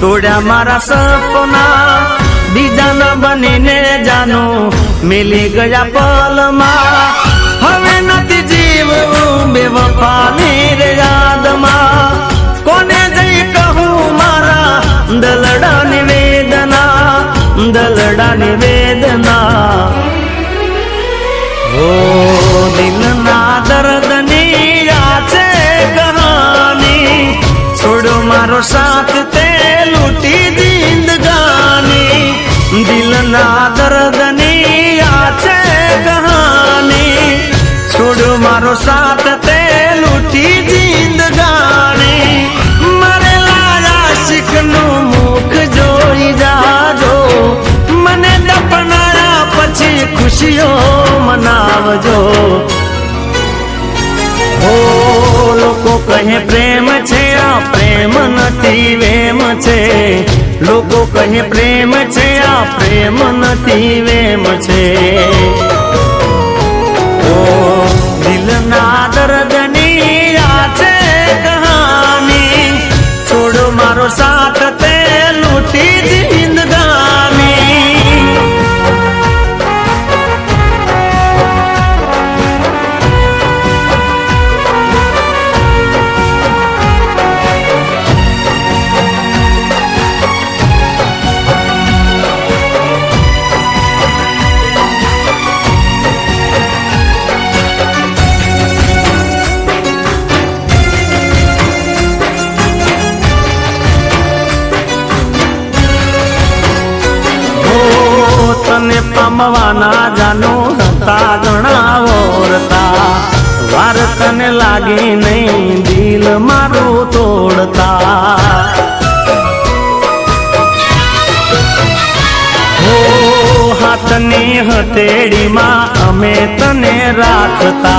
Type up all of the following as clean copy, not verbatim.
तोड़ा मारा सपना बीजा न बनीने जानो मिली गया पल मा हवे नती जीव बेवफानी रे याद मा कोने जई कहूं मारा दलड़ा निवेदना ओ दिल ना दर्द नी आछे कहानी छोड़ो मारो साथ ते लूटी जिंदगानी दिल ना दर्द नी आछे कहानी छोड़ो मारो साथ ते लूटी जिंदगानी मारे लाया शिकनु मुख जोई जाजो मने दफनाया पछी खुशियों मनावजो ओ लोको कहे प्रेम छे आ प्रेम नथी वेम छे लोको कहे प्रेम छे आ प्रेम नथी वेम छे ओ दिल ना दर्द नी आछे कहानी छोड़ो मारो साथ ते लूटी जिंदगानी तने पामवाना जानो हता गणावरता वार तने लागे नहीं दिल मारो तोड़ता हो हाथनी हथेड़ी मां अमे तने राखता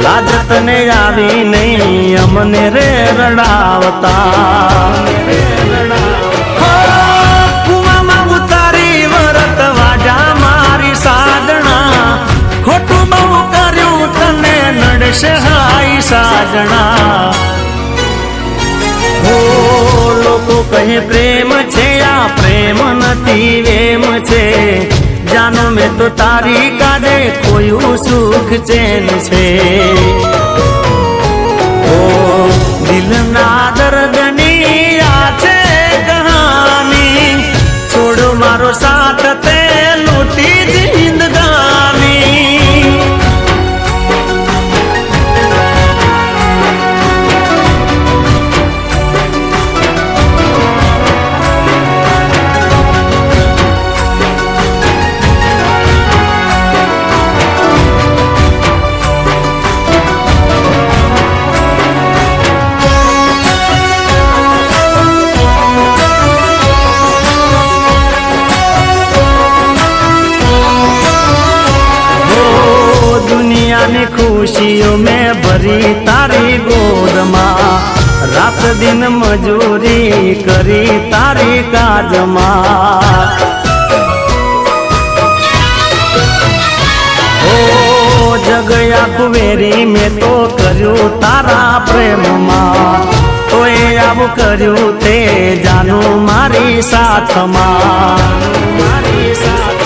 लाज तने आवी नहीं अमने रे रडावता हाई साजना हो लोको कहे प्रेम छे या प्रेम नथी वेम छे जानो में तो तारी काजे कोई सुख चैन छे ओ दिल ना दर्द नी आछे कहानी छोड़ो मारो साथ ते लूटी जिंदगानी खुशियों में भरी तारी गोद मां रात दिन मजूरी करी तारी काज मां ओ जगया कुवेरी में तो कर्यु तारा प्रेम मां तो अब कर्यु ते जानू मारी साथ मां मारी साथ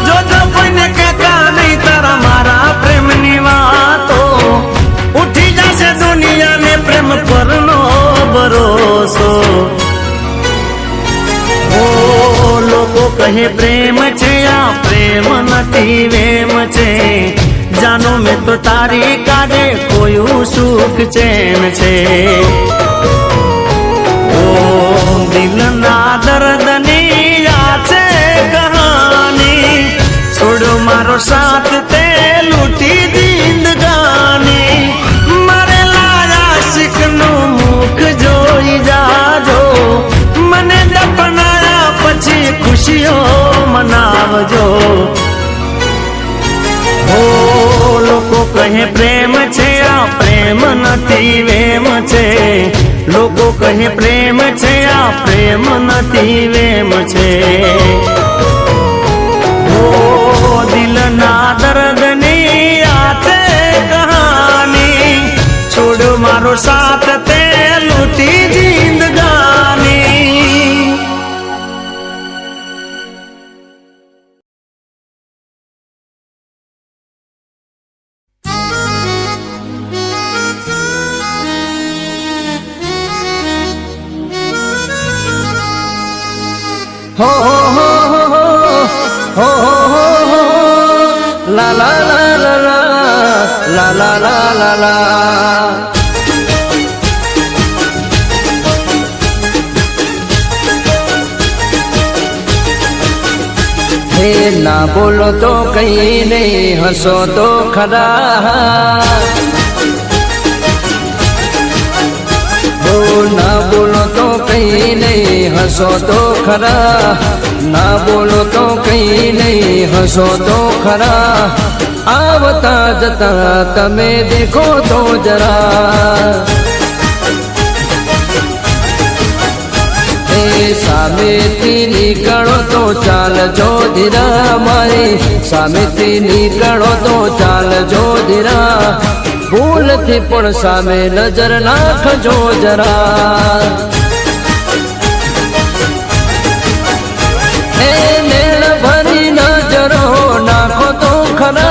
जो जो कोई ने कहता नहीं तारा मारा प्रेम निवातो उठी जासे दुनिया ने प्रेम पर नो भरोसो ओ लोको कहे प्रेम छे या प्रेम नथी वेम छे जानो में तो तारी काजे कोई सुख चैन छे ओ दिल ना दर्द नी आछे कहानी छोड़ो मारो साथ ते लूटी जिंदगानी मारे लाया शिकनु मुख जोई जाजो मने दफनाया पछी खुशियों मनावजो ओ लोको कहे प्रेम छे आ प्रेम नथी वेम छे लोको कहे प्रेम छे आ प्रेम नथी वेम छे दिल ना दर्द नी आछे कहानी छोड़ो मारो साथ ते लूटी जिंदगानी हो हो हो हो हो हो हो हो ला ला ला ला ला ला ला ला ला ला हे ना बोलो तो कहीं नहीं हंसो तो खरा ना बोलो तो कहीं नहीं हंसो तो खरा ना बोलो तो कहीं नहीं हंसो तो खरा आवता जता तमे देखो तो जरा सामेथी निकलो तो चाल जो धीरा मारी सामेथी निकलो तो चाल जो धीरा भूल थी पण सामे नजर नाखजो जरा नेण भरी नजरो नाखो तो खरा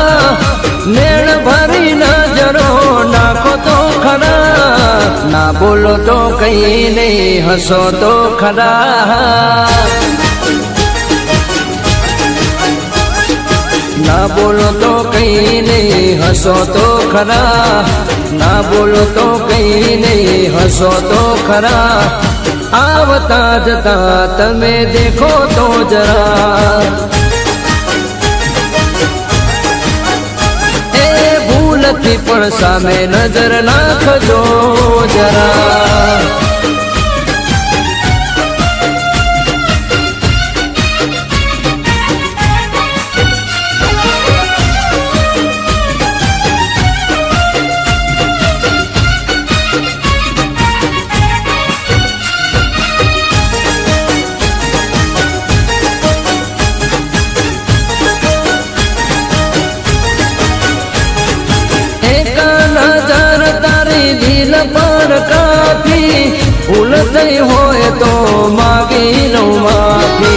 नेण भरी नजरो नाखो तो खरा ना बोलो तो कहीं नहीं हंसो तो खरा ना बोलो तो कहीं नहीं हंसो तो खरा ना बोलो तो कहीं नहीं हंसो तो खरा आवता जता तमे देखो तो जरा ए भूल थी पण सामे नजर नाखजो जरा दिल पर काफी भूल गई होए तो मांगी लो माफी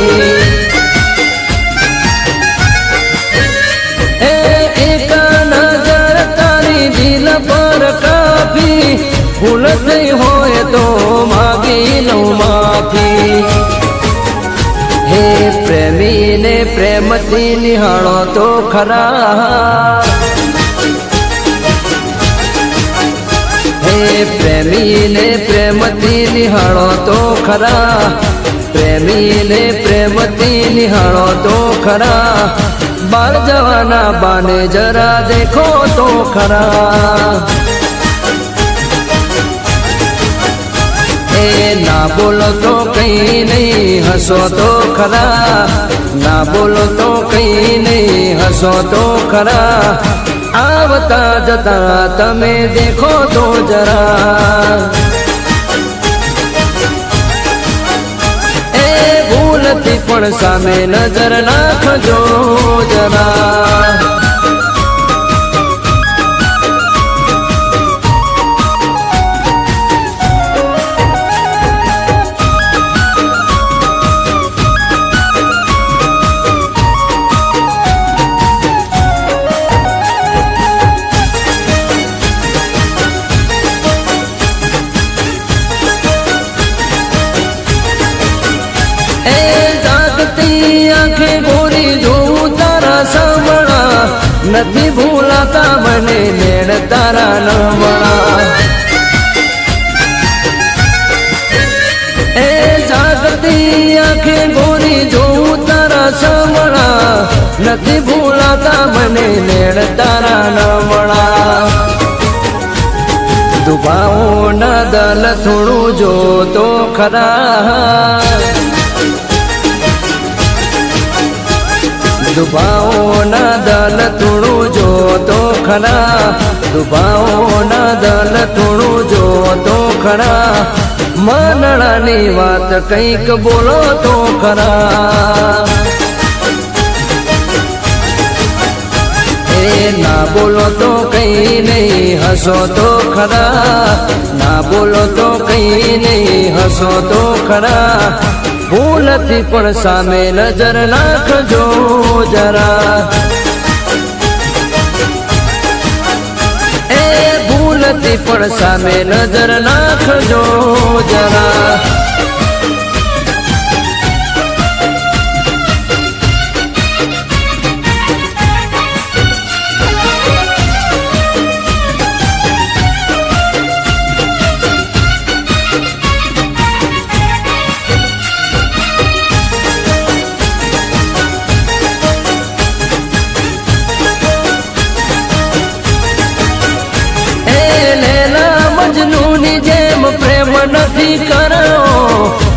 एक नजर तारी दिल पर काफी भूल गई होए तो मांगी लो माफी हे प्रेमी ने प्रेम थी निहाळो तो खरा प्रेमी ने प्रेम थी निहाळो तो खरा प्रेमी ने प्रेम थी निहाळो तो खरा बाल जवाना बाने जरा देखो तो खरा ना बोलो तो कहीं नहीं हंसो तो खरा ना बोलो तो कहीं नहीं हंसो तो खरा आवता जता तमे देखो तो जरा ए भूल थी पण सामे नजर नाखजो जरा आंखें गोरी जो तारा सामणा नहीं भूलाता मने नेण तारा न मणा ए जागती आंखें गोरी जो तारा सामणा नहीं भूलाता मने नेण तारा न मणा दुबाओ न दल थोड़ू जो तो खरा दुबाओ न दल थोड़ू जो तो खरा दुबाओ न दल थोड़ू जो तो खरा मानणानी वात कंईक बोलो तो खरा ना बोलो तो कहीं नहीं हंसो तो खरा ना बोलो तो कहीं नहीं हंसो तो खरा भूल थी पण सामे नजर नाखजो जरा ए भूल थी पण सामे नजर नाखजो जरा નથી કરવો,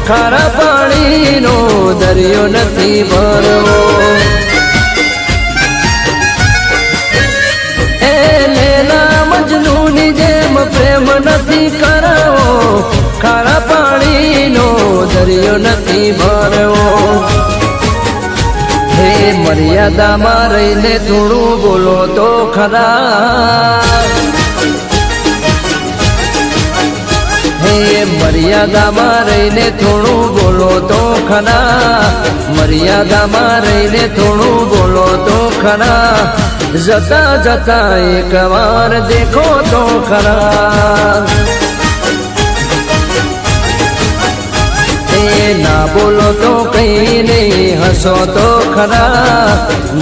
ખારા પાણીનો દરિયો નથી ભરવો. એ લેલા મજનૂની જેમ પ્રેમ નથી કરવો, ખારા પાણીનો દરિયો નથી ભરવો. હે મર્યાદામાં રહીને થોડું બોલો તો ખરા. હે મર્યાદામાં રહીને થોડું બોલો તો ખરા. મર્યાદામાં રહીને થોડું બોલો તો ખરા. જતા જતા એક વાર દેખો તો ખરા. ના બોલો તો કઈ નહીં હસો તો ખરા.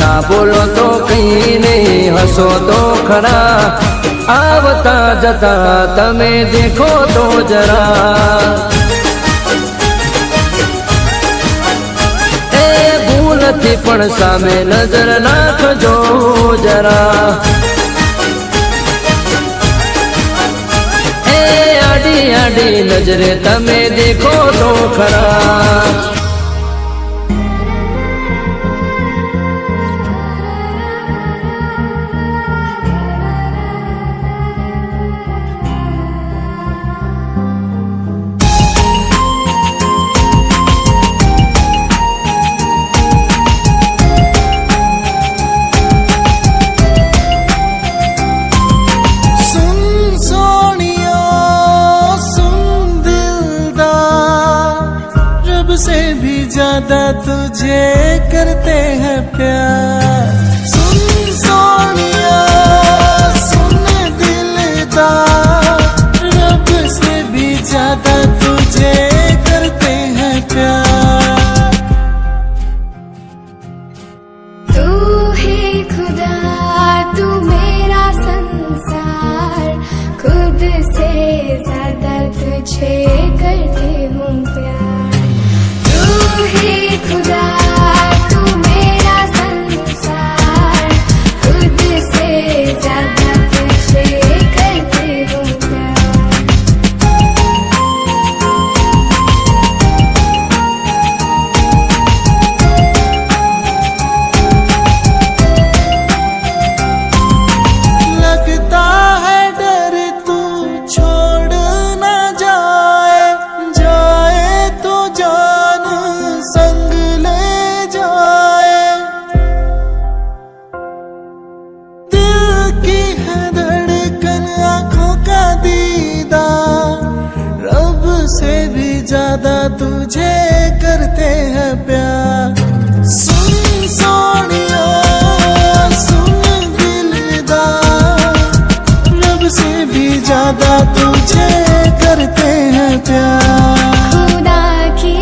ના બોલો તો કઈ નહીં હસો તો ખરા. આવતા જતા તમે દેખો તો જરા. એ ભૂલથી પણ સામે નજર નાખજો જરા. આડી આડી નજરે તમે દેખો તો ખરા. से भी ज्यादा तुझे करते हैं प्यार. सुन सोनिया सुन दिलदार, रब से भी ज्यादा तुझे करते हैं प्यार. तू ही खुदा तू मेरा संसार, खुद से ज्यादा तुझे करती हूँ प्यार. तू ही खुदा तू मेरा संसार, खुद से ज्यादा तुझे करती हूँ प्यार. लगता है डर तू छोड़ ना जाए, जाए तो जान संग ले जाए. दिल की है धड़कन आंखों का दीदार, रब से भी ज्यादा तुझे करते हैं प्यार. सुन सोनिया सुन दिलदार, रब से भी ज्यादा तुझे करते हैं प्यार. खुदा की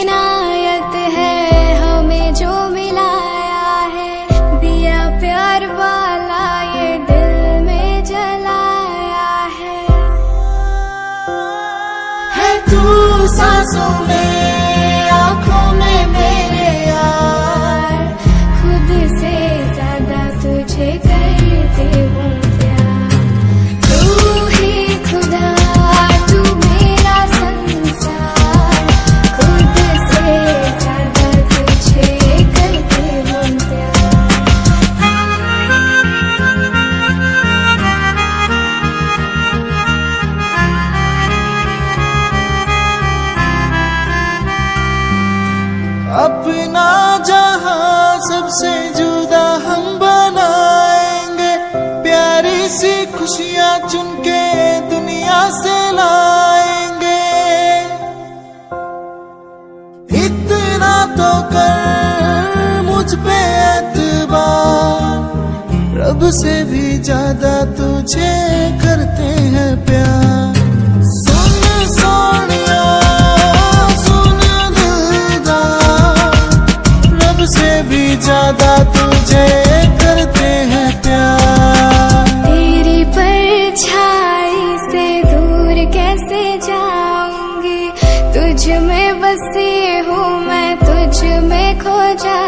इनायत है हमें जो मिलाया है, दिया प्यार वाला ये दिल में जलाया है तू सांसों में आँखों में मेरे यार, खुद से ज्यादा तुझे करती हूँ प्यार. तू ही खुदा तू मेरा संसार, खुद से ज्यादा तुझे करती हूँ प्यार. अपना जहां सबसे जुदा हम बनाएंगे, प्यारी सी खुशियां चुन के दुनिया से लाएंगे. इतना तो कर मुझ पे एतबार, रब से भी ज्यादा तुझे करते हैं प्यार. सुन सोनिया सुन दिलदार, रब से भी ज्यादा तुझे करते हैं प्यार. तेरी परछाई से दूर कैसे जाऊंगी, तुझ में बसी हूँ मैं तुझ में खो जा